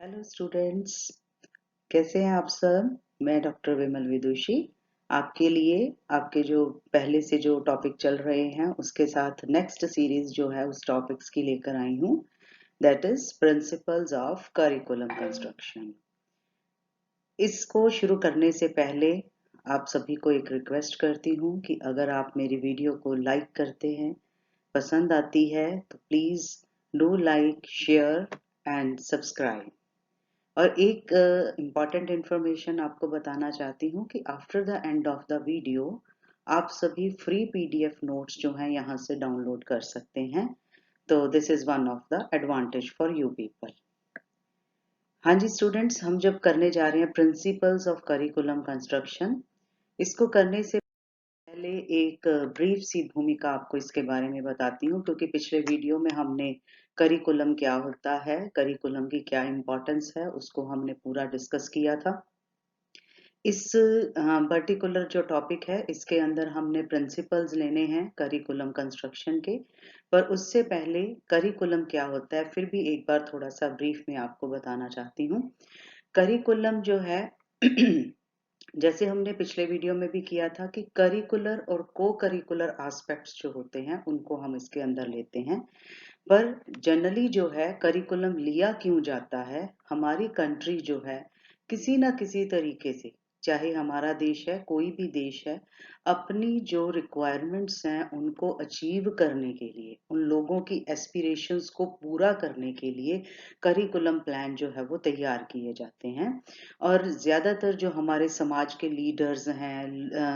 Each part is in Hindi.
हेलो स्टूडेंट्स, कैसे हैं आप सब। मैं डॉक्टर विमल विदुषी आपके लिए आपके जो पहले से जो टॉपिक चल रहे हैं उसके साथ नेक्स्ट सीरीज जो है उस टॉपिक्स की लेकर आई हूँ। That is principles of curriculum construction. इसको शुरू करने से पहले आप सभी को एक रिक्वेस्ट करती हूँ कि अगर आप मेरी वीडियो को लाइक करते हैं, पसंद आती है, तो please do like, share and subscribe. और एक इम्पॉर्टेंट इंफॉर्मेशन आपको बताना चाहती हूँ कि after the end of the video आप सभी फ्री पीडीएफ नोट्स जो हैं यहाँ से डाउनलोड कर सकते हैं। तो this is one of the advantage for you people. हाँ जी स्टूडेंट्स, हम जब करने जा रहे हैं प्रिंसिपल्स ऑफ करिकुलम कंस्ट्रक्शन, इसको करने से पहले एक ब्रीफ सी भूमिका आपको इसके बारे में बताती हूँ, क्योंकि पिछले वीडियो में हमने करिकुलम क्या होता है, करिकुलम की क्या इम्पोर्टेंस है, उसको हमने पूरा डिस्कस किया था। इस पर्टिकुलर जो टॉपिक है इसके अंदर हमने प्रिंसिपल्स लेने हैं करिकुलम कंस्ट्रक्शन के। पर उससे पहले करिकुलम क्या होता है फिर भी एक बार थोड़ा सा ब्रीफ में आपको बताना चाहती हूँ। करिकुलम जो है जैसे हमने पिछले वीडियो में भी किया था कि करिकुलर और को करिकुलर एस्पेक्ट्स जो होते हैं उनको हम इसके अंदर लेते हैं। पर जनरली जो है करिकुलम लिया क्यों जाता है, हमारी कंट्री जो है किसी ना किसी तरीके से, चाहे हमारा देश है कोई भी देश है, अपनी जो रिक्वायरमेंट्स हैं उनको अचीव करने के लिए, उन लोगों की एस्पिरेशंस को पूरा करने के लिए करिकुलम प्लान जो है वो तैयार किए जाते हैं। और ज़्यादातर जो हमारे समाज के लीडर्स हैं,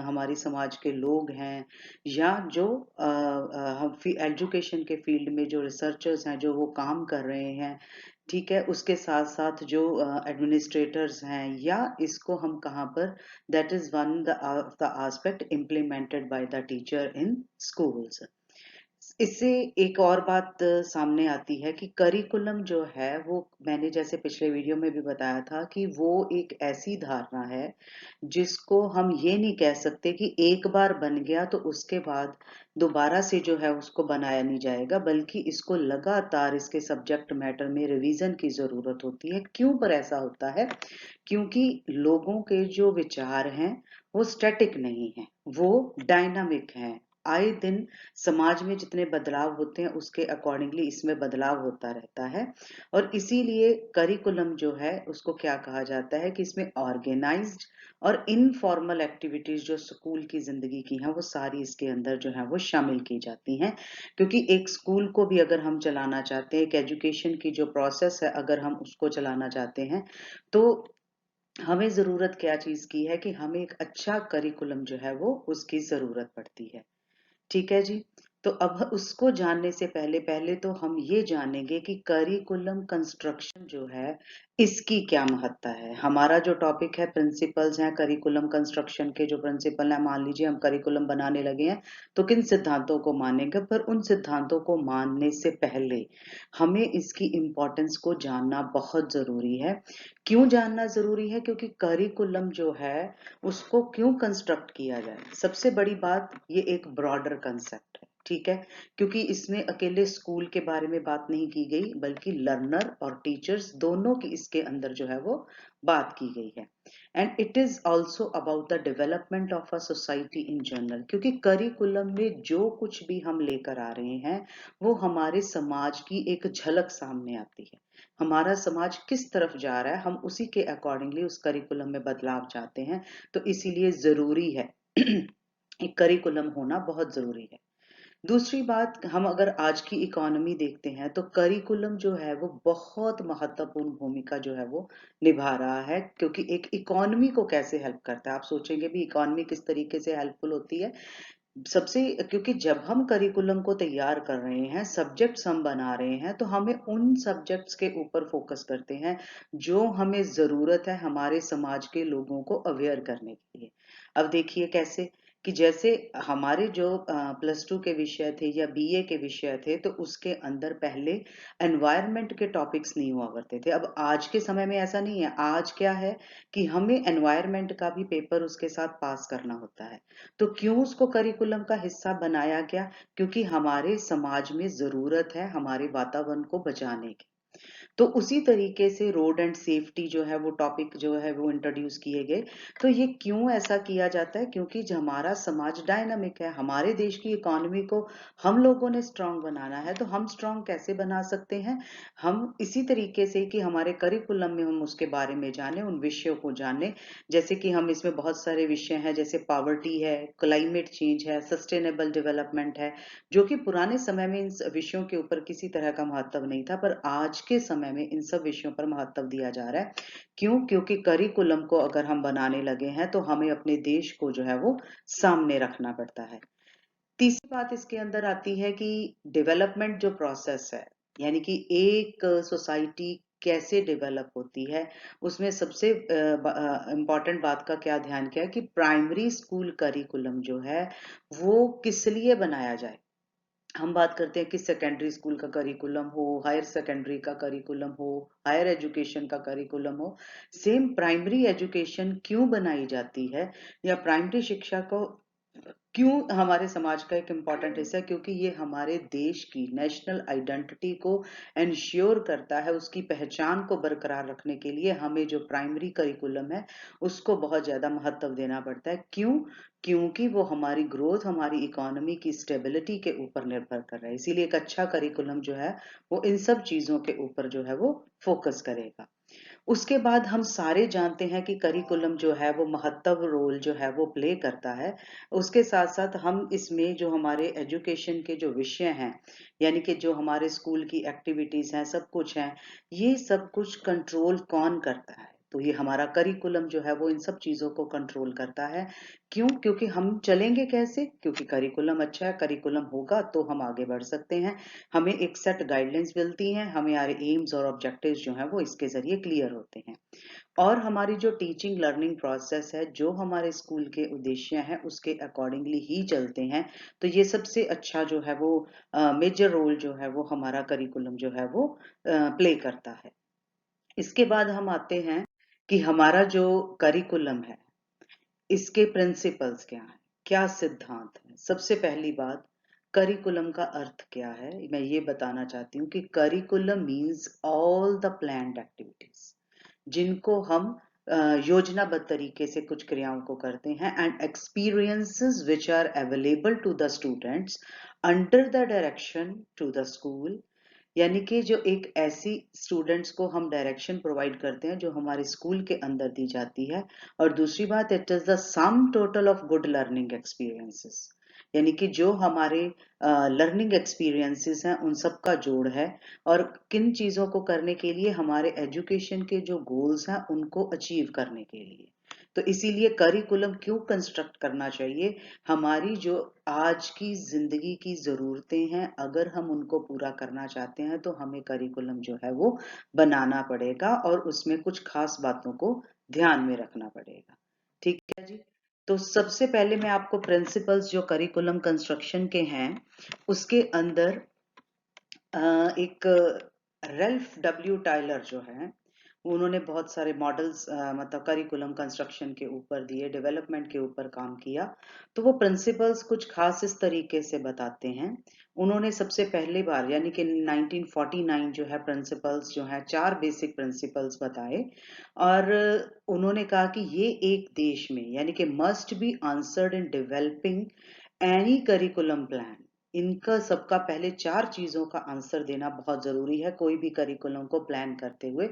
हमारे समाज के लोग हैं, या जो हम एजुकेशन के फील्ड में जो रिसर्चर्स हैं जो वो काम कर रहे हैं, ठीक है, उसके साथ साथ जो एडमिनिस्ट्रेटर्स हैं, या इसको हम कहाँ पर, that is one of the aspect implemented by the teacher in schools. इससे एक और बात सामने आती है कि करिकुलम जो है वो, मैंने जैसे पिछले वीडियो में भी बताया था कि वो एक ऐसी धारणा है जिसको हम ये नहीं कह सकते कि एक बार बन गया तो उसके बाद दोबारा से जो है उसको बनाया नहीं जाएगा, बल्कि इसको लगातार इसके सब्जेक्ट मैटर में रिवीजन की जरूरत होती है। क्यों पर ऐसा होता है? क्योंकि लोगों के जो विचार हैं वो स्टैटिक नहीं है, वो डायनामिक हैं। आए दिन समाज में जितने बदलाव होते हैं उसके अकॉर्डिंगली इसमें बदलाव होता रहता है। और इसीलिए करिकुलम जो है उसको क्या कहा जाता है कि इसमें ऑर्गेनाइज्ड और इनफॉर्मल एक्टिविटीज जो स्कूल की जिंदगी की हैं वो सारी इसके अंदर जो है वो शामिल की जाती हैं। क्योंकि एक स्कूल को भी अगर हम चलाना चाहते हैं, एक एजुकेशन की जो प्रोसेस है अगर हम उसको चलाना चाहते हैं, तो हमें जरूरत क्या चीज की है कि हमें एक अच्छा करिकुलम जो है वो उसकी जरूरत पड़ती है। ठीक है जी। तो अब उसको जानने से पहले पहले तो हम ये जानेंगे कि करिकुलम कंस्ट्रक्शन जो है इसकी क्या महत्ता है। हमारा जो टॉपिक है प्रिंसिपल्स हैं करिकुलम कंस्ट्रक्शन के, जो प्रिंसिपल है, मान लीजिए हम करिकुलम बनाने लगे हैं तो किन सिद्धांतों को मानेंगे, पर उन सिद्धांतों को मानने से पहले हमें इसकी इम्पोर्टेंस को जानना बहुत जरूरी है। क्यों जानना जरूरी है? क्योंकि करिकुलम जो है उसको क्यों कंस्ट्रक्ट किया जाए, सबसे बड़ी बात ये एक ब्रॉडर कंसेप्ट है, ठीक है। क्योंकि इसमें अकेले स्कूल के बारे में बात नहीं की गई, बल्कि लर्नर और टीचर्स दोनों की इसके अंदर जो है वो बात की गई है। And it is also about the development of a society in general, क्योंकि करिकुलम में जो कुछ भी हम लेकर आ रहे हैं वो हमारे समाज की एक झलक सामने आती है। हमारा समाज किस तरफ जा रहा है हम उसी के अकॉर्डिंगली उस करिकुलम में बदलाव चाहते हैं। तो इसीलिए जरूरी है एक करिकुलम होना बहुत जरूरी है। दूसरी बात, हम अगर आज की इकोनॉमी देखते हैं तो करिकुलम जो है वो बहुत महत्वपूर्ण भूमिका जो है वो निभा रहा है। क्योंकि एक इकोनॉमी को कैसे हेल्प करता है, आप सोचेंगे भी इकोनॉमी किस तरीके से हेल्पफुल होती है। सबसे, क्योंकि जब हम करिकुलम को तैयार कर रहे हैं, सब्जेक्ट्स हम बना रहे हैं, तो हमें उन सब्जेक्ट्स के ऊपर फोकस करते हैं जो हमें जरूरत है हमारे समाज के लोगों को अवेयर करने के लिए। अब देखिए कैसे, कि जैसे हमारे जो प्लस टू के विषय थे या बीए के विषय थे तो उसके अंदर पहले एनवायरनमेंट के टॉपिक्स नहीं हुआ करते थे। अब आज के समय में ऐसा नहीं है, आज क्या है कि हमें एनवायरनमेंट का भी पेपर उसके साथ पास करना होता है। तो क्यों उसको करिकुलम का हिस्सा बनाया गया? क्योंकि हमारे समाज में जरूरत है हमारे वातावरण को बचाने की। तो उसी तरीके से रोड एंड सेफ्टी जो है वो टॉपिक जो है वो इंट्रोड्यूस किए गए। तो ये क्यों ऐसा किया जाता है? क्योंकि जो हमारा समाज डायनामिक है, हमारे देश की इकोनॉमी को हम लोगों ने स्ट्रांग बनाना है। तो हम स्ट्रांग कैसे बना सकते हैं? हम इसी तरीके से कि हमारे करिकुलम में हम उसके बारे में जाने, उन विषयों को जाने। जैसे कि हम इसमें बहुत सारे विषय हैं, जैसे पॉवर्टी है, क्लाइमेट चेंज है, सस्टेनेबल डेवलपमेंट है, जो कि पुराने समय में इन विषयों के ऊपर किसी तरह का महत्व नहीं था, पर आज के समय में इन सब विषयों पर महत्व दिया जा रहा है। क्यों? क्योंकि करिकुलम को अगर हम बनाने लगे हैं तो हमें अपने देश को जो है वो सामने रखना पड़ता है। तीसरी बात इसके अंदर आती है कि डेवलपमेंट जो प्रोसेस है, यानी कि एक सोसाइटी कैसे डेवलप होती है, उसमें सबसे इम्पॉर्टेंट बात का क्या ध्यान किया कि प्राइमरी स्कूल करिकुलम जो है वो किस लिए बनाया जाए। हम बात करते हैं कि सेकेंडरी स्कूल का करिकुलम हो, हायर सेकेंडरी का करिकुलम हो, हायर एजुकेशन का करिकुलम हो। सेम प्राइमरी एजुकेशन क्यों बनाई जाती है, या प्राइमरी शिक्षा को क्यों हमारे समाज का एक इम्पॉर्टेंट हिस्सा है? क्योंकि ये हमारे देश की नेशनल आइडेंटिटी को इंश्योर करता है। उसकी पहचान को बरकरार रखने के लिए हमें जो प्राइमरी करिकुलम है उसको बहुत ज्यादा महत्व देना पड़ता है। क्यों? क्योंकि वो हमारी ग्रोथ, हमारी इकोनॉमी की स्टेबिलिटी के ऊपर निर्भर कर रहा है। इसीलिए एक अच्छा करिकुलम जो है वो इन सब चीजों के ऊपर जो है वो फोकस करेगा। उसके बाद हम सारे जानते हैं कि करिकुलम जो है वो महत्व रोल जो है वो प्ले करता है। उसके साथ साथ हम इसमें जो हमारे एजुकेशन के जो विषय हैं, यानी कि जो हमारे स्कूल की एक्टिविटीज हैं, सब कुछ है, ये सब कुछ कंट्रोल कौन करता है? तो ये हमारा करिकुलम जो है वो इन सब चीजों को कंट्रोल करता है। क्यों? क्योंकि हम चलेंगे कैसे? क्योंकि करिकुलम अच्छा है, करिकुलम होगा तो हम आगे बढ़ सकते हैं। हमें एक सेट गाइडलाइंस मिलती हैं, हमारे एम्स और ऑब्जेक्टिव्स जो हैं वो इसके जरिए क्लियर होते हैं। और हमारी जो टीचिंग लर्निंग प्रोसेस है, जो हमारे स्कूल के उद्देश्य हैं उसके अकॉर्डिंगली ही चलते हैं। तो ये सबसे अच्छा जो है वो मेजर रोल जो है वो हमारा करिकुलम जो है वो प्ले करता है। इसके बाद हम आते हैं कि हमारा जो करिकुलम है इसके प्रिंसिपल्स क्या हैं, क्या सिद्धांत हैं। सबसे पहली बात, करिकुलम का अर्थ क्या है, मैं ये बताना चाहती हूँ कि curriculum means all the planned activities, जिनको हम योजनाबद्ध तरीके से कुछ क्रियाओं को करते हैं, and experiences which are available to the students under the direction to the school. यानी कि जो एक ऐसी स्टूडेंट्स को हम डायरेक्शन प्रोवाइड करते हैं जो हमारे स्कूल के अंदर दी जाती है। और दूसरी बात, it is the sum total of good learning experiences, यानी कि जो हमारे लर्निंग एक्सपीरियंसेस हैं उन सब का जोड़ है। और किन चीजों को करने के लिए? हमारे एजुकेशन के जो गोल्स हैं उनको अचीव करने के लिए। तो इसीलिए करिकुलम क्यों कंस्ट्रक्ट करना चाहिए? हमारी जो आज की जिंदगी की जरूरतें हैं, अगर हम उनको पूरा करना चाहते हैं तो हमें करिकुलम जो है वो बनाना पड़ेगा, और उसमें कुछ खास बातों को ध्यान में रखना पड़ेगा। ठीक है जी। तो सबसे पहले मैं आपको प्रिंसिपल्स जो करिकुलम कंस्ट्रक्शन के हैं उसके अंदर एक रेल्फ डब्ल्यू टाइलर जो है उन्होंने बहुत सारे मॉडल्स मतलब करिकुलम कंस्ट्रक्शन के ऊपर दिए, डेवलपमेंट के ऊपर काम किया। तो वो प्रिंसिपल्स कुछ खास इस तरीके से बताते हैं। उन्होंने सबसे पहली बार यानी कि 1949 जो है प्रिंसिपल्स जो है 4 बेसिक प्रिंसिपल्स बताए। और उन्होंने कहा कि ये एक देश में यानी कि must be answered in developing any curriculum plan. इनका सबका पहले 4 चीजों का आंसर देना बहुत जरूरी है कोई भी करिकुलम को प्लान करते हुए।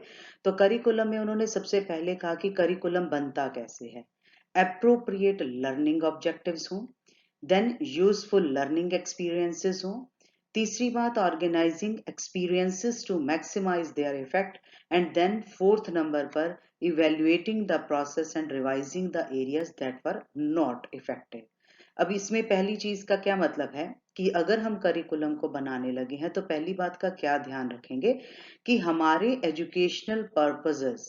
तो करिकुलम में उन्होंने सबसे पहले कहा कि करिकुलम बनता कैसे है। एप्रोप्रिएट लर्निंग ऑब्जेक्टिव्स हों, देन यूजफुल लर्निंग एक्सपीरियंसेस हों, तीसरी बात organising experiences to maximise their effect, and then fourth number पर evaluating the process and revising the areas that were not effective. अब इसमें पहली चीज का क्या मतलब है कि अगर हम करिकुलम को बनाने लगे हैं तो पहली बात का क्या ध्यान रखेंगे कि हमारे educational purposes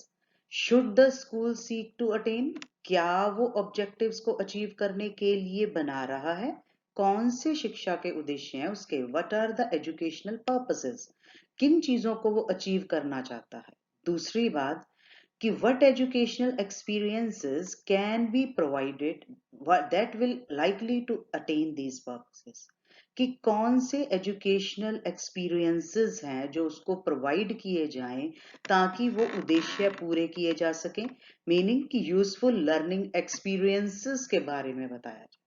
should the school seek to attain, क्या वो ऑब्जेक्टिव्स को अचीव करने के लिए बना रहा है, कौन से शिक्षा के उद्देश्य हैं उसके, what are the educational purposes, किन चीजों को वो अचीव करना चाहता है। दूसरी बात कि what educational experiences can be provided that will likely to attain these purposes, कि कौन से एजुकेशनल एक्सपीरियंसेस हैं जो उसको प्रोवाइड किए जाएं ताकि वो उद्देश्य पूरे किए जा सकें, मीनिंग कि यूजफुल लर्निंग एक्सपीरियंसेस के बारे में बताया जाए।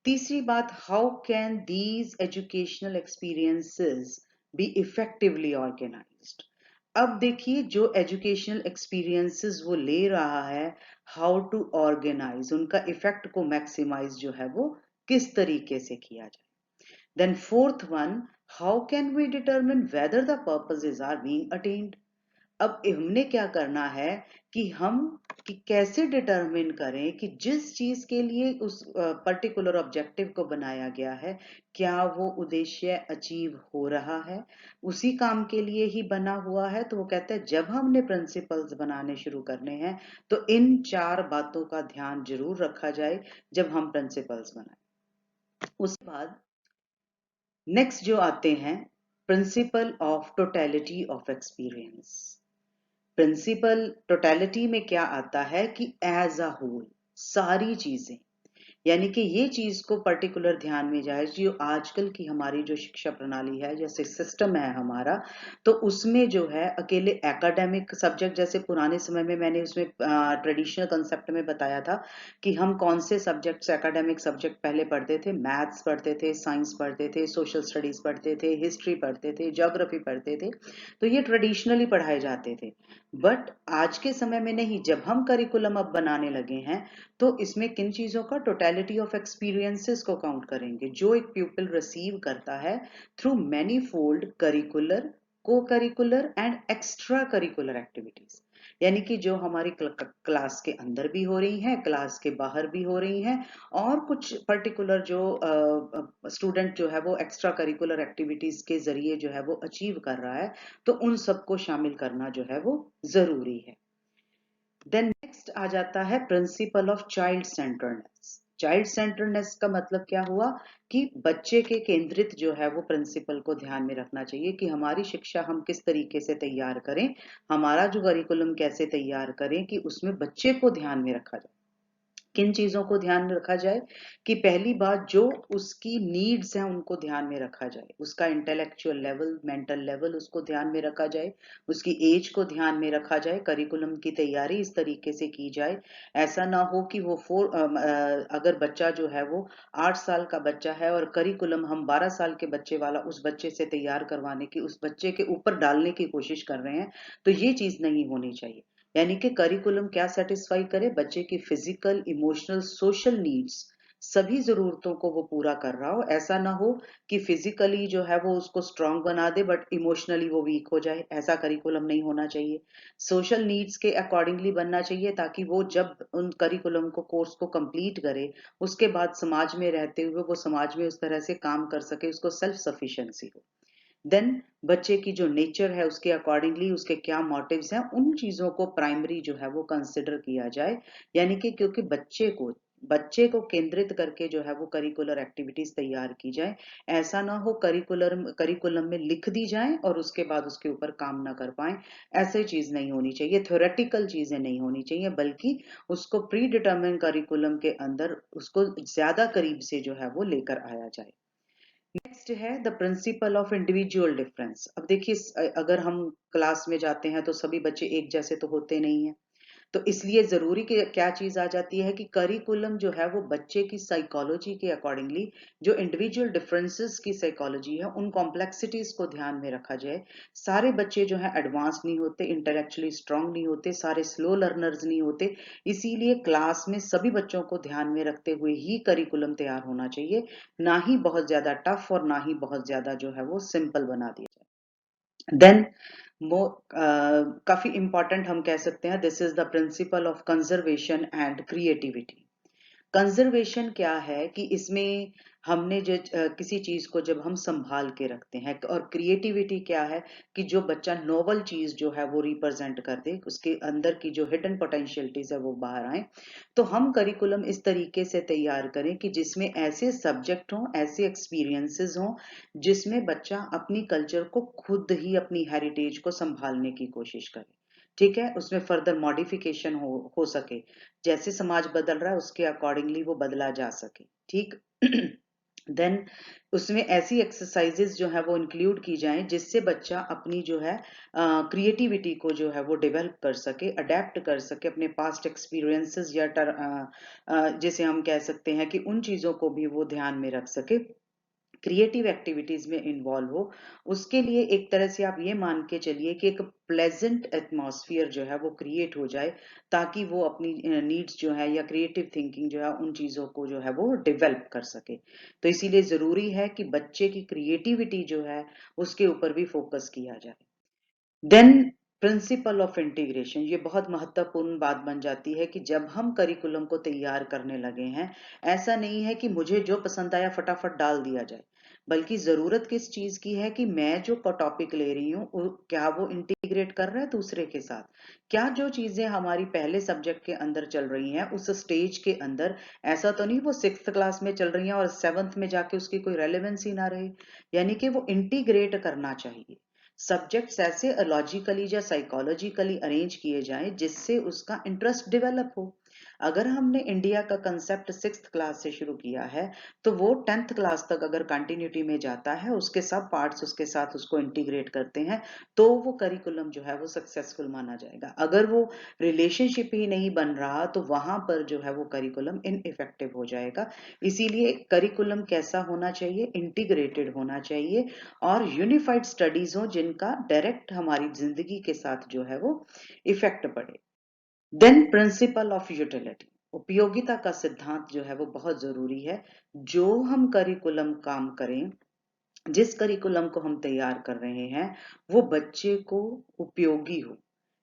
तीसरी बात, how can these educational experiences be effectively organised. अब देखिए जो एजुकेशनल एक्सपीरियंसेस वो ले रहा है, हाउ टू ऑर्गेनाइज, उनका इफेक्ट को मैक्सिमाइज जो है वो किस तरीके से किया जाए। Then fourth one, how can we determine whether the purposes are being attained. अब हमने क्या करना है कि हम कि कैसे डिटरमिन करें कि जिस चीज के लिए उस पर्टिकुलर ऑब्जेक्टिव को बनाया गया है, क्या वो उद्देश्य अचीव हो रहा है, उसी काम के लिए ही बना हुआ है। तो वो कहते हैं जब हमने प्रिंसिपल्स बनाने शुरू करने हैं तो इन 4 बातों का ध्यान जरूर रखा जाए जब हम प्रिंसिपल्स बनाएं। उसके बाद नेक्स्ट जो आते हैं, principle of totality of experience. Principle totality में क्या आता है कि एज अ होल सारी चीजें, यानी कि ये चीज को पर्टिकुलर ध्यान में जाए। जो आजकल की हमारी जो शिक्षा प्रणाली है, जैसे सिस्टम है हमारा, तो उसमें जो है अकेले एकेडमिक सब्जेक्ट, जैसे पुराने समय में मैंने उसमें ट्रेडिशनल कंसेप्ट में बताया था कि हम कौन से सब्जेक्ट्स एकेडमिक सब्जेक्ट पहले पढ़ते थे, मैथ्स पढ़ते थे, साइंस पढ़ते थे, सोशल स्टडीज पढ़ते थे, हिस्ट्री पढ़ते थे, ज्योग्राफी पढ़ते थे। तो ये ट्रेडिशनली पढ़ाए जाते थे। बट आज के समय में नहीं, जब हम करिकुलम अब बनाने लगे हैं तो इसमें किन चीजों का, टोटलिटी ऑफ एक्सपीरियंसेस को काउंट करेंगे जो एक प्यूपिल रिसीव करता है थ्रू मैनी फोल्ड करिकुलर, को curricular and extra curricular activities. यानी कि जो हमारी क्लास के अंदर भी हो रही हैं, क्लास के बाहर भी हो रही हैं, और कुछ पर्टिकुलर जो स्टूडेंट जो है वो एक्स्ट्रा करिकुलर एक्टिविटीज के जरिए जो है वो अचीव कर रहा है, तो उन सबको शामिल करना जो है वो जरूरी है। देन नेक्स्ट आ जाता है principle of child centredness. Child centredness का मतलब क्या हुआ कि बच्चे के केंद्रित जो है वो प्रिंसिपल को ध्यान में रखना चाहिए कि हमारी शिक्षा हम किस तरीके से तैयार करें, हमारा जो करिकुलम कैसे तैयार करें कि उसमें बच्चे को ध्यान में रखा जाए। किन चीजों को ध्यान में रखा जाए कि पहली बात, जो उसकी नीड्स हैं उनको ध्यान में रखा जाए, उसका इंटेलेक्चुअल लेवल, मेंटल लेवल उसको ध्यान में रखा जाए, उसकी एज को ध्यान में रखा जाए, करिकुलम की तैयारी इस तरीके से की जाए। ऐसा ना हो कि वो अगर बच्चा जो है वो 8 साल का बच्चा है और करिकुलम हम 12 साल के बच्चे वाला उस बच्चे से तैयार करवाने की, उस बच्चे के ऊपर डालने की कोशिश कर रहे हैं, तो ये चीज नहीं होनी चाहिए। यानी कि करिकुलम क्या सेटिस्फाई करे, बच्चे की फिजिकल, इमोशनल, सोशल नीड्स, सभी जरूरतों को वो पूरा कर रहा हो। ऐसा ना हो कि फिजिकली जो है वो उसको स्ट्रांग बना दे बट इमोशनली वो वीक हो जाए, ऐसा करिकुलम नहीं होना चाहिए। सोशल नीड्स के अकॉर्डिंगली बनना चाहिए ताकि वो जब उन करिकुलम को, कोर्स को कंप्लीट करे, उसके बाद समाज में रहते हुए वो समाज में उस तरह से काम कर सके, उसको सेल्फ सफिशिएंसी हो। देन बच्चे की जो नेचर है उसके अकॉर्डिंगली उसके क्या मोटिव्स हैं, उन चीजों को प्राइमरी जो है वो कंसिडर किया जाए। यानी कि क्योंकि बच्चे को केंद्रित करके जो है वो करिकुलर एक्टिविटीज तैयार की जाए। ऐसा ना हो करिकुलम में लिख दी जाए और उसके बाद उसके ऊपर काम ना कर पाए। ऐसे चीज नहीं होनी चाहिए, थ्योरेटिकल चीजें नहीं होनी चाहिए, बल्कि उसको प्री डिटर्मिन करिकुलम के अंदर उसको ज्यादा करीब से जो है वो लेकर आया जाए। नेक्स्ट है the principle of individual difference. अब देखिए अगर हम क्लास में जाते हैं तो सभी बच्चे एक जैसे तो होते नहीं हैं, तो इसलिए जरूरी क्या चीज आ जाती है कि करिकुलम जो है वो बच्चे की साइकोलॉजी के अकॉर्डिंगली, जो इंडिविजुअल डिफरेंसेस की साइकोलॉजी है, उन कॉम्प्लेक्सिटीज को ध्यान में रखा जाए। सारे बच्चे जो है एडवांस नहीं होते, इंटेलेक्चुअली स्ट्रांग नहीं होते, सारे स्लो लर्नर्स नहीं होते। इसीलिए क्लास में सभी बच्चों को ध्यान में रखते हुए ही करिकुलम तैयार होना चाहिए, ना ही बहुत ज्यादा टफ और ना ही बहुत ज्यादा जो है वो सिंपल बना दिया जाए। देन वो काफी इंपॉर्टेंट हम कह सकते हैं, this is the principle of conservation and creativity. Conservation क्या है कि इसमें हमने जो किसी चीज को जब हम संभाल के रखते हैं, और क्रिएटिविटी क्या है कि जो बच्चा नोवल चीज जो है वो रिप्रेजेंट कर दे, उसके अंदर की जो हिडन पोटेंशियलिटीज है वो बाहर आए। तो हम करिकुलम इस तरीके से तैयार करें कि जिसमें ऐसे सब्जेक्ट हों, ऐसे एक्सपीरियंसेस हों जिसमें बच्चा अपनी कल्चर को खुद ही, अपनी हेरिटेज को संभालने की कोशिश करे। ठीक है, उसमें फर्दर मॉडिफिकेशन हो सके, जैसे समाज बदल रहा है उसके अकॉर्डिंगली वो बदला जा सके। ठीक देन उसमें ऐसी एक्सरसाइजेज जो है वो इंक्लूड की जाएं जिससे बच्चा अपनी जो है क्रिएटिविटी को जो है वो डेवलप कर सके, अडेप्ट कर सके अपने पास्ट एक्सपीरियंसेस या जिसे हम कह सकते हैं कि उन चीज़ों को भी वो ध्यान में रख सके, क्रिएटिव एक्टिविटीज में इन्वॉल्व हो। उसके लिए एक तरह से आप ये मान के चलिए कि एक प्लेजेंट एटमॉस्फेयर जो है वो क्रिएट हो जाए, ताकि वो अपनी नीड्स जो है या क्रिएटिव थिंकिंग जो है उन चीज़ों को जो है वो डेवलप कर सके। तो इसीलिए ज़रूरी है कि बच्चे की क्रिएटिविटी जो है उसके ऊपर भी फोकस किया जाए। देन प्रिंसिपल ऑफ इंटीग्रेशन, ये बहुत महत्वपूर्ण बात बन जाती है कि जब हम करिकुलम को तैयार करने लगे हैं, ऐसा नहीं है कि मुझे जो पसंद आया फटाफट डाल दिया जाए, बल्कि जरूरत किस चीज की है कि मैं जो टॉपिक ले रही हूँ क्या वो इंटीग्रेट कर रहा है दूसरे के साथ, क्या जो चीजें हमारी पहले सब्जेक्ट के अंदर चल रही हैं उस स्टेज के अंदर, ऐसा तो नहीं वो 6th क्लास में चल रही हैं और 7th में जाके उसकी कोई रेलेवेंस ही ना रहे। यानी कि वो इंटीग्रेट करना चाहिए। सब्जेक्ट्स ऐसे लॉजिकली या साइकोलॉजिकली अरेंज किए जाएं जिससे उसका इंटरेस्ट डेवलप हो। अगर हमने इंडिया का कंसेप्ट 6th क्लास से शुरू किया है, तो वो 10th क्लास तक अगर कंटिन्यूटी में जाता है, उसके सब पार्ट्स उसके साथ उसको इंटीग्रेट करते हैं, तो वो करिकुलम जो है वो सक्सेसफुल माना जाएगा। अगर वो रिलेशनशिप ही नहीं बन रहा, तो वहां पर जो है वो करिकुलम इनइफेक्टिव हो जाएगा। इसीलिए करिकुलम कैसा होना चाहिए, इंटीग्रेटेड होना चाहिए और यूनिफाइड स्टडीज हो जिनका डायरेक्ट हमारी जिंदगी के साथ जो है वो इफेक्ट पड़े। देन प्रिंसिपल ऑफ यूटिलिटी, उपयोगिता का सिद्धांत जो है वो बहुत जरूरी है। जो हम करिकुलम काम करें, जिस करिकुलम को हम तैयार कर रहे हैं, वो बच्चे को उपयोगी हो।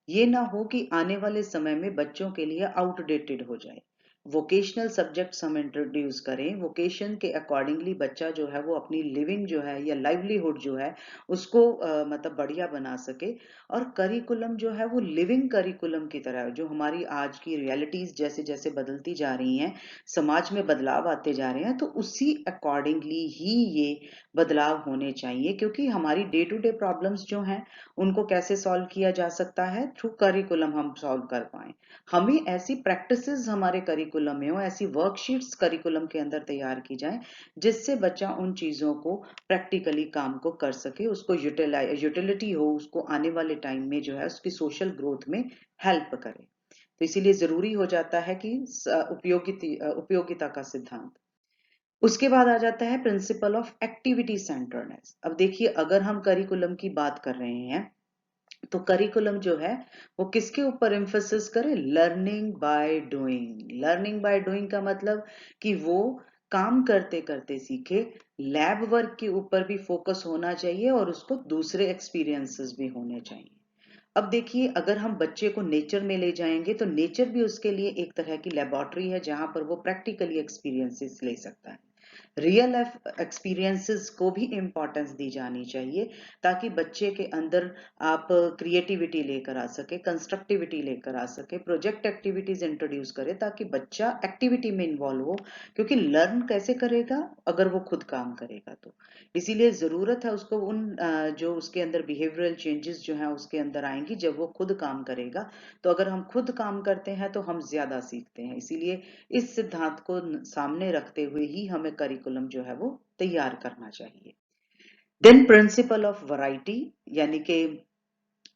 ये ना हो कि आने वाले समय में बच्चों के लिए आउटडेटेड हो जाए। वोकेशनल सब्जेक्ट्स हम इंट्रोड्यूस करें, वोकेशन के अकॉर्डिंगली बच्चा जो है वो अपनी लिविंग जो है या लाइवलीहुड जो है उसको मतलब बढ़िया बना सके। और करिकुलम जो है वो लिविंग करिकुलम की तरह, जो हमारी आज की रियलिटीज जैसे जैसे बदलती जा रही हैं, समाज में बदलाव आते जा रहे हैं, तो उसी अकॉर्डिंगली ही ये बदलाव होने चाहिए। क्योंकि हमारी डे टू डे प्रॉब्लम्स जो हैं उनको कैसे सॉल्व किया जा सकता है, थ्रू करिकुलम हम सॉल्व कर पाए। हमें ऐसी प्रैक्टिसेस हमारे करिकुलम में हो, ऐसी वर्कशीट्स करिकुलम के अंदर तैयार की जाए जिससे बच्चा उन चीजों को प्रैक्टिकली काम को कर सके, उसको यूटिलिटी हो, उसको आने वाले टाइम में जो है उसकी सोशल ग्रोथ में हेल्प करे। तो इसीलिए जरूरी हो जाता है कि उपयोगिता का सिद्धांत। उसके बाद आ जाता है प्रिंसिपल ऑफ एक्टिविटी सेंटर्डनेस। अब देखिए, अगर हम करिकुलम की बात कर रहे हैं, तो करिकुलम जो है वो किसके ऊपर एम्फोसिस करे, learning by doing. Learning by doing का मतलब कि वो काम करते करते सीखे। लैब वर्क के ऊपर भी फोकस होना चाहिए और उसको दूसरे एक्सपीरियंसेस भी होने चाहिए। अब देखिए, अगर हम बच्चे को नेचर में ले जाएंगे, तो नेचर भी उसके लिए एक तरह की लेबोरेटरी है जहां पर वो प्रैक्टिकली एक्सपीरियंसेस ले सकता है। रियल लाइफ एक्सपीरियंसेस को भी इम्पोर्टेंस दी जानी चाहिए, ताकि बच्चे के अंदर आप क्रिएटिविटी लेकर आ सके, कंस्ट्रक्टिविटी लेकर आ सके, प्रोजेक्ट एक्टिविटीज इंट्रोड्यूस करे, ताकि बच्चा एक्टिविटी में इन्वॉल्व हो। क्योंकि लर्न कैसे करेगा, अगर वो खुद काम करेगा तो। इसीलिए जरूरत है उसको उन जो उसके अंदर बिहेवियरल चेंजेस जो हैं उसके अंदर आएंगी जब वो खुद काम करेगा। तो अगर हम खुद काम करते हैं तो हम ज्यादा सीखते हैं। इसीलिए इस सिद्धांत को सामने रखते हुए ही हमें करिकुलम जो है वो तैयार करना चाहिए। देन प्रिंसिपल ऑफ वैरायटी, यानी कि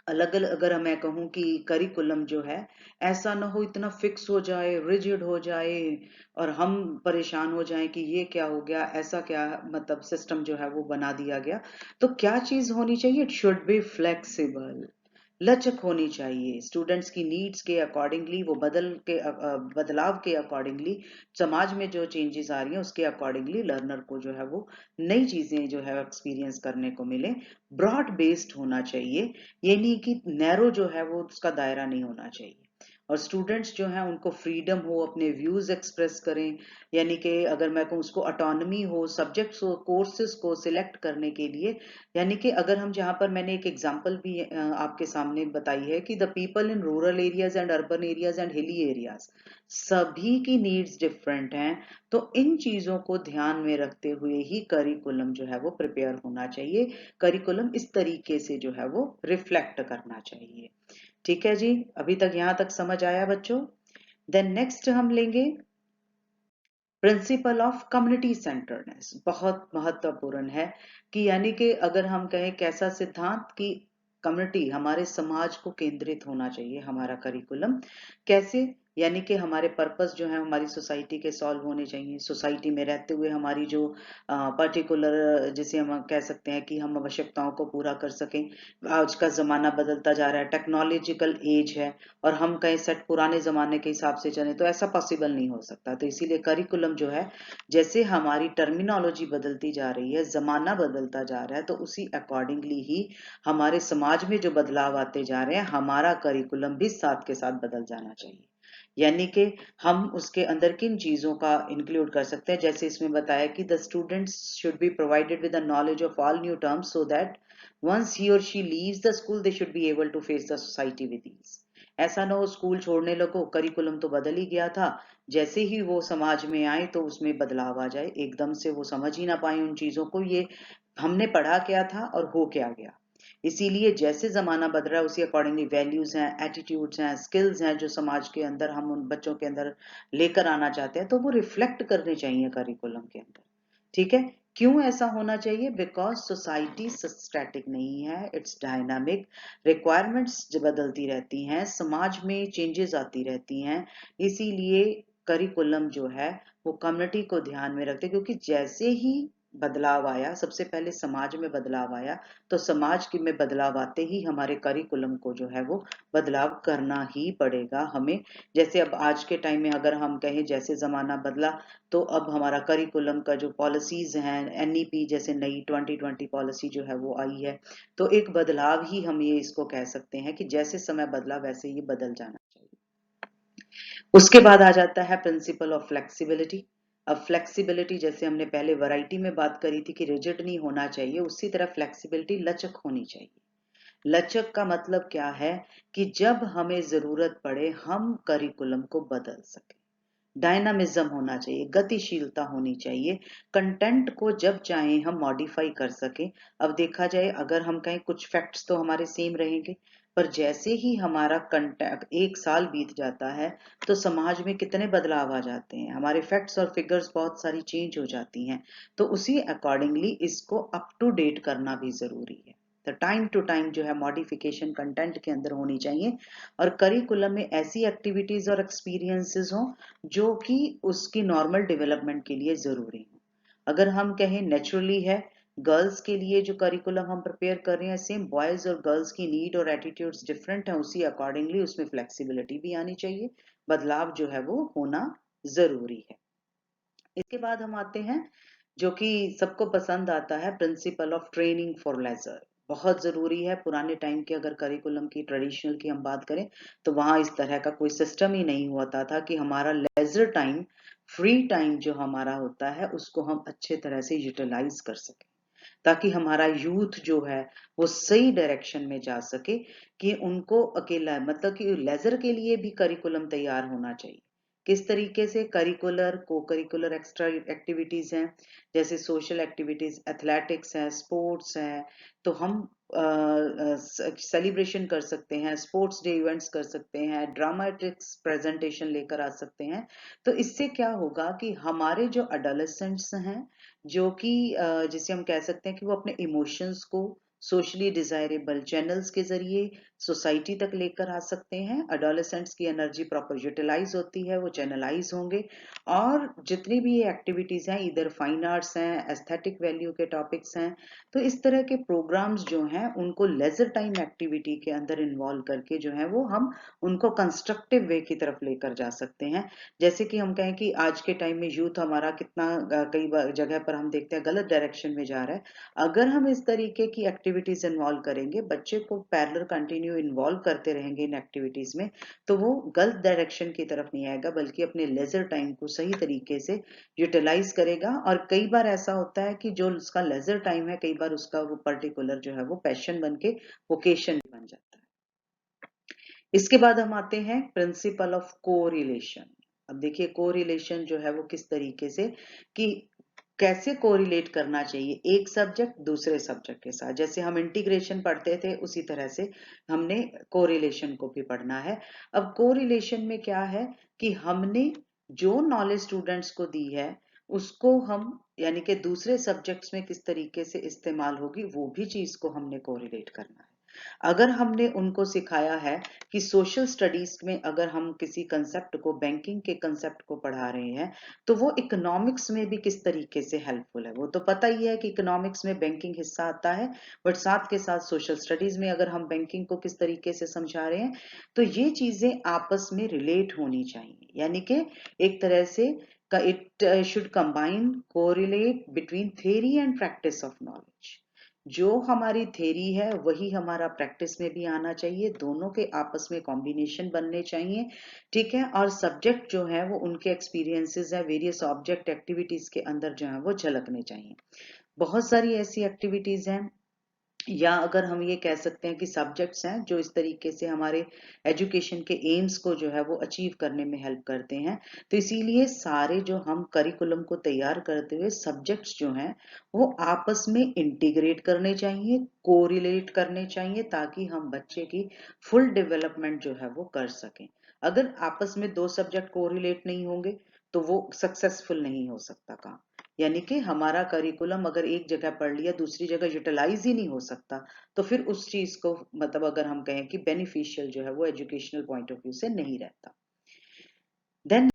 अलग अलग, अगर मैं कहूँ कि करिकुलम जो है ऐसा ना हो इतना फिक्स हो जाए, रिजिड हो जाए और हम परेशान हो जाएं कि ये क्या हो गया, ऐसा क्या मतलब सिस्टम जो है वो बना दिया गया। तो क्या चीज होनी चाहिए, इट शुड बी फ्लेक्सिबल, लचक होनी चाहिए। स्टूडेंट्स की नीड्स के अकॉर्डिंगली वो बदलाव के अकॉर्डिंगली, समाज में जो चेंजेस आ रही हैं उसके अकॉर्डिंगली लर्नर को जो है वो नई चीजें जो है एक्सपीरियंस करने को मिले। ब्रॉड बेस्ड होना चाहिए, ये नहीं कि नैरो जो है वो उसका दायरा नहीं होना चाहिए। और स्टूडेंट्स जो हैं उनको फ्रीडम हो, अपने व्यूज एक्सप्रेस करें। यानी कि अगर मैं कहूँ उसको ऑटोनमी हो सब्जेक्ट्स हो कोर्सेज को सिलेक्ट करने के लिए। यानी कि अगर हम, जहाँ पर मैंने एक एग्जांपल भी आपके सामने बताई है कि the people in rural areas and urban areas and hilly areas, सभी की नीड्स डिफरेंट हैं। तो इन चीजों को ध्यान में रखते हुए ही करिकुलम जो है वो प्रिपेयर होना चाहिए। करिकुलम इस तरीके से जो है वो रिफ्लेक्ट करना चाहिए। ठीक है जी, अभी तक यहाँ तक समझ आया बच्चों? देन नेक्स्ट हम लेंगे प्रिंसिपल ऑफ कम्युनिटी सेंटर्डनेस बहुत महत्वपूर्ण है कि यानी कि अगर हम कहें कैसा सिद्धांत कि कम्युनिटी हमारे समाज को केंद्रित होना चाहिए हमारा करिकुलम कैसे यानी कि हमारे पर्पस जो है हमारी सोसाइटी के सॉल्व होने चाहिए सोसाइटी में रहते हुए हमारी जो पर्टिकुलर जिसे हम कह सकते हैं कि हम आवश्यकताओं को पूरा कर सकें आज का ज़माना बदलता जा रहा है टेक्नोलॉजिकल एज है और हम कहीं सेट पुराने ज़माने के हिसाब से चलें तो ऐसा पॉसिबल नहीं हो सकता तो इसीलिए करिकुलम जो है जैसे हमारी टर्मिनोलॉजी बदलती जा रही है ज़माना बदलता जा रहा है तो उसी अकॉर्डिंगली ही हमारे समाज में जो बदलाव आते जा रहे हैं हमारा करिकुलम भी साथ के साथ बदल जाना चाहिए यानी कि हम उसके अंदर किन चीज़ों का इंक्लूड कर सकते हैं जैसे इसमें बताया कि the students should be provided with the knowledge of all new terms so that once he or she leaves the school they should be able to face the society with ease ऐसा ना हो स्कूल छोड़ने लगो करिकुलम तो बदल ही गया था जैसे ही वो समाज में आए तो उसमें बदलाव आ जाए एकदम से वो समझ ही ना पाए उन चीजों को ये हमने पढ़ा क्या था और हो क्या गया इसीलिए जैसे ज़माना बदल रहा है उसी अकॉर्डिंगली वैल्यूज़ हैं एटीट्यूड्स हैं स्किल्स हैं जो समाज के अंदर हम उन बच्चों के अंदर लेकर आना चाहते हैं तो वो रिफ्लेक्ट करने चाहिए करिकुलम के अंदर ठीक है क्यों ऐसा होना चाहिए बिकॉज सोसाइटी स्टैटिक नहीं है इट्स डायनामिक रिक्वायरमेंट्स बदलती रहती हैं समाज में चेंजेस आती रहती हैं इसीलिए करिकुलम जो है वो कम्युनिटी को ध्यान में रखते क्योंकि जैसे ही बदलाव आया सबसे पहले समाज में बदलाव आया तो समाज की में बदलाव आते ही हमारे करिकुलम को जो है वो बदलाव करना ही पड़ेगा हमें जैसे अब आज के टाइम में अगर हम कहें जैसे ज़माना बदला तो अब हमारा करिकुलम का जो पॉलिसीज हैं एनईपी जैसे नई 2020 पॉलिसी जो है वो आई है तो एक बदलाव ही हम ये इसको कह सकते हैं कि जैसे समय बदला वैसे ये बदल जाना चाहिए उसके बाद आ जाता है प्रिंसिपल ऑफ फ्लेक्सिबिलिटी अब फ्लेक्सिबिलिटी जैसे हमने पहले वैरायटी में बात करी थी कि रिजिड नहीं होना चाहिए उसी तरह फ्लेक्सिबिलिटी लचक होनी चाहिए लचक का मतलब क्या है कि जब हमें जरूरत पड़े हम करिकुलम को बदल सकें डायनामिज्म होना चाहिए गतिशीलता होनी चाहिए कंटेंट को जब चाहें हम मॉडिफाई कर सकें अब देखा जाए अगर हम कहें कुछ फैक्ट्स तो हमारे सेम रहेंगे पर जैसे ही हमारा कंटेंट एक साल बीत जाता है तो समाज में कितने बदलाव आ जाते हैं हमारे फैक्ट्स और फिगर्स बहुत सारी चेंज हो जाती हैं तो उसी अकॉर्डिंगली इसको अप टू डेट करना भी जरूरी है तो टाइम टू टाइम जो है मॉडिफिकेशन कंटेंट के अंदर होनी चाहिए और करिकुलम में ऐसी एक्टिविटीज और एक्सपीरियंसेस हों जो कि उसकी नॉर्मल डेवलपमेंट के लिए ज़रूरी हो अगर हम कहें नेचुरली है गर्ल्स के लिए जो करिकुलम हम प्रिपेयर कर रहे हैं सेम बॉयज़ और गर्ल्स की नीड और एटीट्यूड्स डिफरेंट हैं उसी अकॉर्डिंगली उसमें फ्लेक्सिबिलिटी भी आनी चाहिए बदलाव जो है वो होना ज़रूरी है इसके बाद हम आते हैं जो कि सबको पसंद आता है principle of training for leisure बहुत ज़रूरी है पुराने टाइम के अगर करिकुलम की ट्रेडिशनल की हम बात करें तो वहाँ इस तरह का कोई सिस्टम ही नहीं होता था कि हमारा लेजर टाइम फ्री टाइम जो हमारा होता है उसको हम अच्छे तरह से यूटिलाइज कर सकें ताकि हमारा यूथ जो है वो सही डायरेक्शन में जा सके कि उनको अकेला मतलब कि लेजर के लिए भी करिकुलम तैयार होना चाहिए किस तरीके से करिकुलर को करिकुलर एक्स्ट्रा एक्टिविटीज हैं जैसे सोशल एक्टिविटीज एथलेटिक्स है स्पोर्ट्स है तो हम सेलिब्रेशन कर सकते हैं स्पोर्ट्स डे इवेंट्स कर सकते हैं ड्रामेटिक्स प्रेजेंटेशन लेकर आ सकते हैं तो इससे क्या होगा कि हमारे जो अडोलेसेंट्स हैं जो कि जिसे हम कह सकते हैं कि वो अपने इमोशंस को सोशली डिजायरेबल चैनल्स के जरिए सोसाइटी तक लेकर आ सकते हैं अडोलेसेंट्स की एनर्जी प्रॉपर यूटिलाइज होती है वो चैनलाइज होंगे और जितनी भी ये एक्टिविटीज हैं इधर फाइन आर्ट्स हैं एस्थेटिक वैल्यू के टॉपिक्स हैं तो इस तरह के प्रोग्राम्स जो हैं उनको लेजर टाइम एक्टिविटी के अंदर इन्वॉल्व करके जो है वो हम उनको कंस्ट्रक्टिव वे की तरफ लेकर जा सकते हैं जैसे कि हम कहें कि आज के टाइम में यूथ हमारा कितना कई जगह पर हम देखते हैं गलत डायरेक्शन में जा रहा है अगर हम इस तरीके की एक्टिविटीज इन्वॉल्व करेंगे बच्चे को पैरेलल कंटिन्यू इन्वॉल्व करते रहेंगे इन एक्टिविटीज में तो वो गलत डायरेक्शन की तरफ नहीं आएगा बल्कि अपने लेजर टाइम को सही तरीके से यूटिलाइज करेगा और कई बार ऐसा होता है कि जो उसका लेजर टाइम है कई बार उसका वो पर्टिकुलर जो है वो पैशन बन के वोकेशन बन जाता है इसके बाद हम आते हैं प्रिंसिपल ऑफ कोरिलेशन अब देखिए कोरिलेशन जो है वो किस तरीके से कि कैसे कोरिलेट करना चाहिए एक सब्जेक्ट दूसरे सब्जेक्ट के साथ जैसे हम इंटीग्रेशन पढ़ते थे उसी तरह से हमने कोरिलेशन को भी पढ़ना है अब कोरिलेशन में क्या है कि हमने जो नॉलेज स्टूडेंट्स को दी है उसको हम यानी कि दूसरे सब्जेक्ट्स में किस तरीके से इस्तेमाल होगी वो भी चीज को हमने कोरिलेट करना है। अगर हमने उनको सिखाया है कि सोशल स्टडीज में अगर हम किसी कंसेप्ट को, बैंकिंग के कंसेप्ट को पढ़ा रहे हैं, तो वो इकोनॉमिक्स में भी किस तरीके से हेल्पफुल है। वो तो पता ही है कि इकोनॉमिक्स में बैंकिंग हिस्सा आता है, बट साथ के साथ सोशल स्टडीज में अगर हम बैंकिंग को किस तरीके से समझा रहे हैं, तो ये चीजें आपस में रिलेट होनी चाहिए। यानी कि एक तरह से it should combine, correlate between theory and practice of knowledge. जो हमारी थ्योरी है वही हमारा प्रैक्टिस में भी आना चाहिए, दोनों के आपस में कॉम्बिनेशन बनने चाहिए। ठीक है, और सब्जेक्ट जो है वो उनके एक्सपीरियंसेस है, वेरियस ऑब्जेक्ट एक्टिविटीज के अंदर जो है वो झलकने चाहिए। बहुत सारी ऐसी एक्टिविटीज हैं, या अगर हम ये कह सकते हैं कि सब्जेक्ट्स हैं जो इस तरीके से हमारे एजुकेशन के एम्स को जो है वो अचीव करने में हेल्प करते हैं। तो इसीलिए सारे जो हम करिकुलम को तैयार करते हुए सब्जेक्ट्स जो हैं वो आपस में इंटीग्रेट करने चाहिए, कोरिलेट करने चाहिए, ताकि हम बच्चे की फुल डेवलपमेंट जो है वो कर सकें। अगर आपस में दो सब्जेक्ट कोरिलेट नहीं होंगे तो वो सक्सेसफुल नहीं हो सकता काम। यानी कि हमारा करिकुलम अगर एक जगह पढ़ लिया दूसरी जगह यूटिलाइज ही नहीं हो सकता, तो फिर उस चीज को मतलब अगर हम कहें कि बेनिफिशियल जो है वो एजुकेशनल पॉइंट ऑफ व्यू से नहीं रहता। Then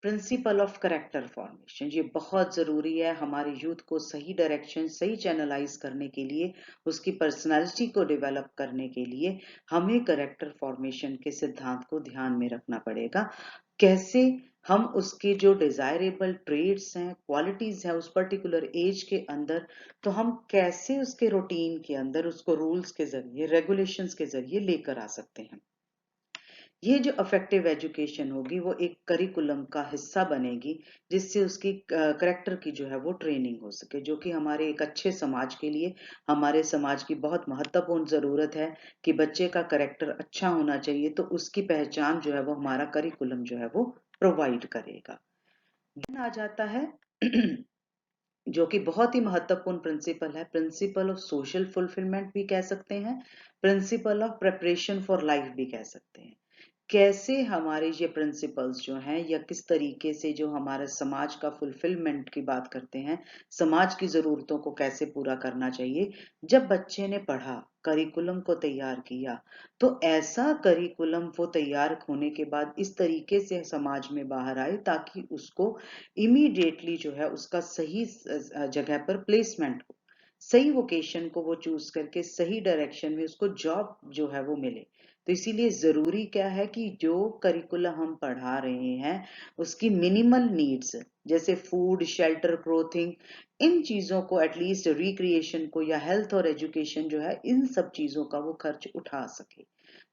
principle of character formation, ये बहुत जरूरी है हमारे यूथ को सही डायरेक्शन, सही चैनलाइज करने के लिए, उसकी पर्सनालिटी को डेवलप करने के लिए हमें करेक्टर फॉर्मेशन के सिद्धांत को ध्यान में रखना पड़ेगा। कैसे हम उसके जो डिजायरेबल ट्रेड्स हैं, क्वालिटीज हैं उस पर्टिकुलर एज के अंदर, तो हम कैसे उसके रूटीन के अंदर उसको रूल्स के जरिए, रेगुलेशंस के जरिए लेकर आ सकते हैं। ये जो अफेक्टिव एजुकेशन होगी वो एक करिकुलम का हिस्सा बनेगी, जिससे उसकी करेक्टर की जो है वो ट्रेनिंग हो सके, जो कि हमारे एक अच्छे समाज के लिए, हमारे समाज की बहुत महत्वपूर्ण जरूरत है कि बच्चे का करेक्टर अच्छा होना चाहिए। तो उसकी पहचान जो है वो हमारा करिकुलम जो है वो प्रोवाइड करेगा। देन आ जाता है जो कि बहुत ही महत्वपूर्ण प्रिंसिपल है, प्रिंसिपल ऑफ सोशल फुलफिलमेंट भी कह सकते हैं, principle of preparation for life भी कह सकते हैं। कैसे हमारे ये प्रिंसिपल्स जो हैं या किस तरीके से जो हमारे समाज का फुलफिलमेंट की बात करते हैं, समाज की जरूरतों को कैसे पूरा करना चाहिए। जब बच्चे ने पढ़ा, करिकुलम को तैयार किया, तो ऐसा करिकुलम वो तैयार होने के बाद इस तरीके से समाज में बाहर आए ताकि उसको इमीडिएटली जो है उसका सही जगह पर प्लेसमेंट हो, सही वोकेशन को वो चूज करके सही डायरेक्शन में उसको जॉब जो है वो मिले। तो इसीलिए जरूरी क्या है कि जो करिकुलम हम पढ़ा रहे हैं उसकी मिनिमल नीड्स, जैसे फूड, शेल्टर, क्लोथिंग, इन चीजों को एटलीस्ट, रिक्रिएशन को या हेल्थ और एजुकेशन जो है इन सब चीजों का वो खर्च उठा सके।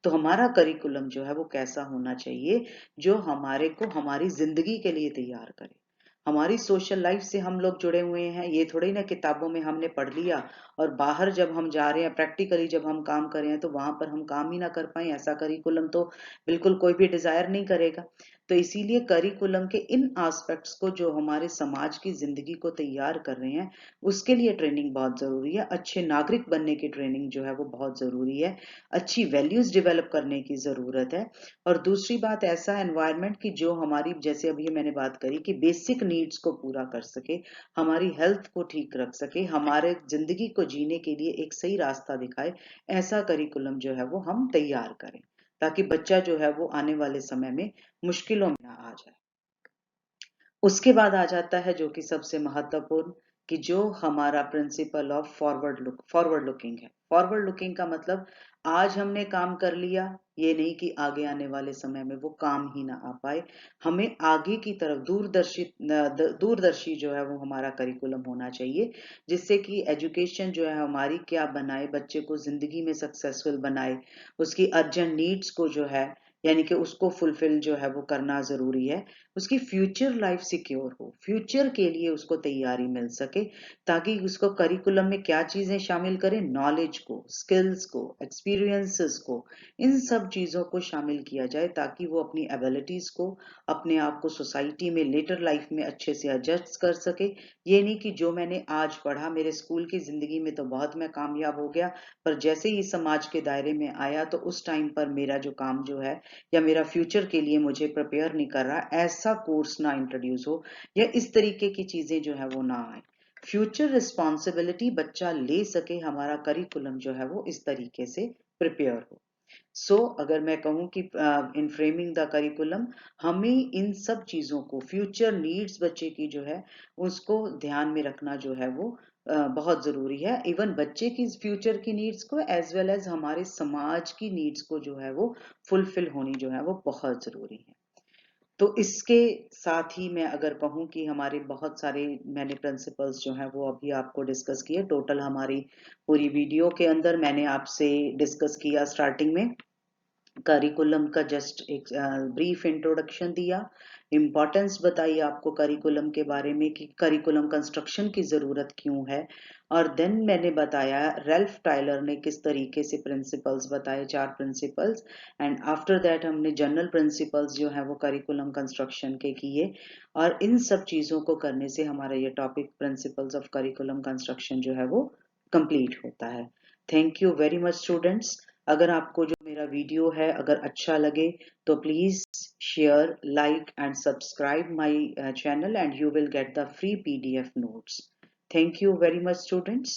तो हमारा करिकुलम जो है वो कैसा होना चाहिए, जो हमारे को हमारी जिंदगी के लिए तैयार करे। हमारी सोशल लाइफ से हम लोग जुड़े हुए हैं, ये थोड़ी ना किताबों में हमने पढ़ लिया और बाहर जब हम जा रहे हैं, प्रैक्टिकली जब हम काम कर रहे हैं तो वहां पर हम काम ही ना कर पाए, ऐसा करिकुलम तो बिल्कुल कोई भी डिजायर नहीं करेगा। तो इसीलिए करिकुलम के इन एस्पेक्ट्स को जो हमारे समाज की जिंदगी को तैयार कर रहे हैं उसके लिए ट्रेनिंग बहुत जरूरी है, अच्छे नागरिक बनने की ट्रेनिंग जो है वो बहुत जरूरी है, अच्छी वैल्यूज डेवलप करने की जरूरत है। और दूसरी बात, ऐसा एनवायरनमेंट कि जो हमारी, जैसे अभी मैंने बात करी कि बेसिक नीड्स को पूरा कर सके, हमारी हेल्थ को ठीक रख सके, हमारे जिंदगी को जीने के लिए एक सही रास्ता दिखाए, ऐसा करिकुलम जो है वो हम तैयार करें, ताकि बच्चा जो है वो आने वाले समय में मुश्किलों में ना आ जाए। उसके बाद आ जाता है जो कि सबसे महत्वपूर्ण, कि जो हमारा प्रिंसिपल ऑफ फॉरवर्ड लुकिंग है। फॉरवर्ड लुकिंग का मतलब, आज हमने काम कर लिया, ये नहीं कि आगे आने वाले समय में वो काम ही ना आ पाए। हमें आगे की तरफ दूरदर्शी जो है वो हमारा करिकुलम होना चाहिए, जिससे कि एजुकेशन जो है हमारी क्या बनाए, बच्चे को जिंदगी में सक्सेसफुल बनाए, उसकी अर्जेंट नीड्स को जो है, यानी कि उसको फुलफिल जो है वो करना जरूरी है, उसकी फ्यूचर लाइफ सिक्योर हो, फ्यूचर के लिए उसको तैयारी मिल सके, ताकि उसको करिकुलम में क्या चीजें शामिल करें, नॉलेज को, स्किल्स को, एक्सपीरियंसेस को, इन सब चीजों को शामिल किया जाए, ताकि वो अपनी एबिलिटीज को, अपने आप को सोसाइटी में लेटर लाइफ में अच्छे से एडजस्ट कर सके। ये नहीं कि जो मैंने आज पढ़ा, मेरे स्कूल की जिंदगी में तो बहुत मैं कामयाब हो गया, पर जैसे ही समाज के दायरे में आया तो उस टाइम पर मेरा जो काम जो है या मेरा फ्यूचर के लिए मुझे प्रिपेयर नहीं कर रहा, ऐसा कोर्स ना इंट्रोड्यूस हो या इस तरीके की चीजें जो है वो ना आए। फ्यूचर रिस्पॉन्सिबिलिटी बच्चा ले सके, हमारा करिकुलम जो है वो इस तरीके से प्रिपेयर हो। अगर मैं कहूँ कि इन फ्रेमिंग द करिकुलम हमें इन सब चीज़ों को, फ्यूचर नीड्स बच्चे की जो है उसको ध्यान में रखना जो है वो बहुत ज़रूरी है। इवन बच्चे की फ्यूचर की नीड्स को एज वेल एज हमारे समाज की नीड्स को जो है वो फुलफिल होनी जो है वो बहुत ज़रूरी है। तो इसके साथ ही मैं अगर कहूँ कि हमारे बहुत सारे मैंने प्रिंसिपल्स जो हैं वो अभी आपको डिस्कस किए। टोटल हमारी पूरी वीडियो के अंदर मैंने आपसे डिस्कस किया स्टार्टिंग में करिकुलम का जस्ट एक ब्रीफ इंट्रोडक्शन दिया, इम्पोर्टेंस बताई आपको करिकुलम के बारे में कि करिकुलम कंस्ट्रक्शन की ज़रूरत क्यों है, और देन मैंने बताया रेल्फ टाइलर ने किस तरीके से प्रिंसिपल्स बताए, 4 प्रिंसिपल्स, एंड आफ्टर दैट हमने जनरल प्रिंसिपल्स जो है वो करिकुलम कंस्ट्रक्शन के किए। और इन सब चीज़ों को करने से हमारा ये topic principles of curriculum construction जो है वो कंप्लीट होता है। Thank you very much students. अगर आपको जो मेरा वीडियो है अगर अच्छा लगे तो please share, like and subscribe my channel and you will get the free PDF notes. Thank you very much, students.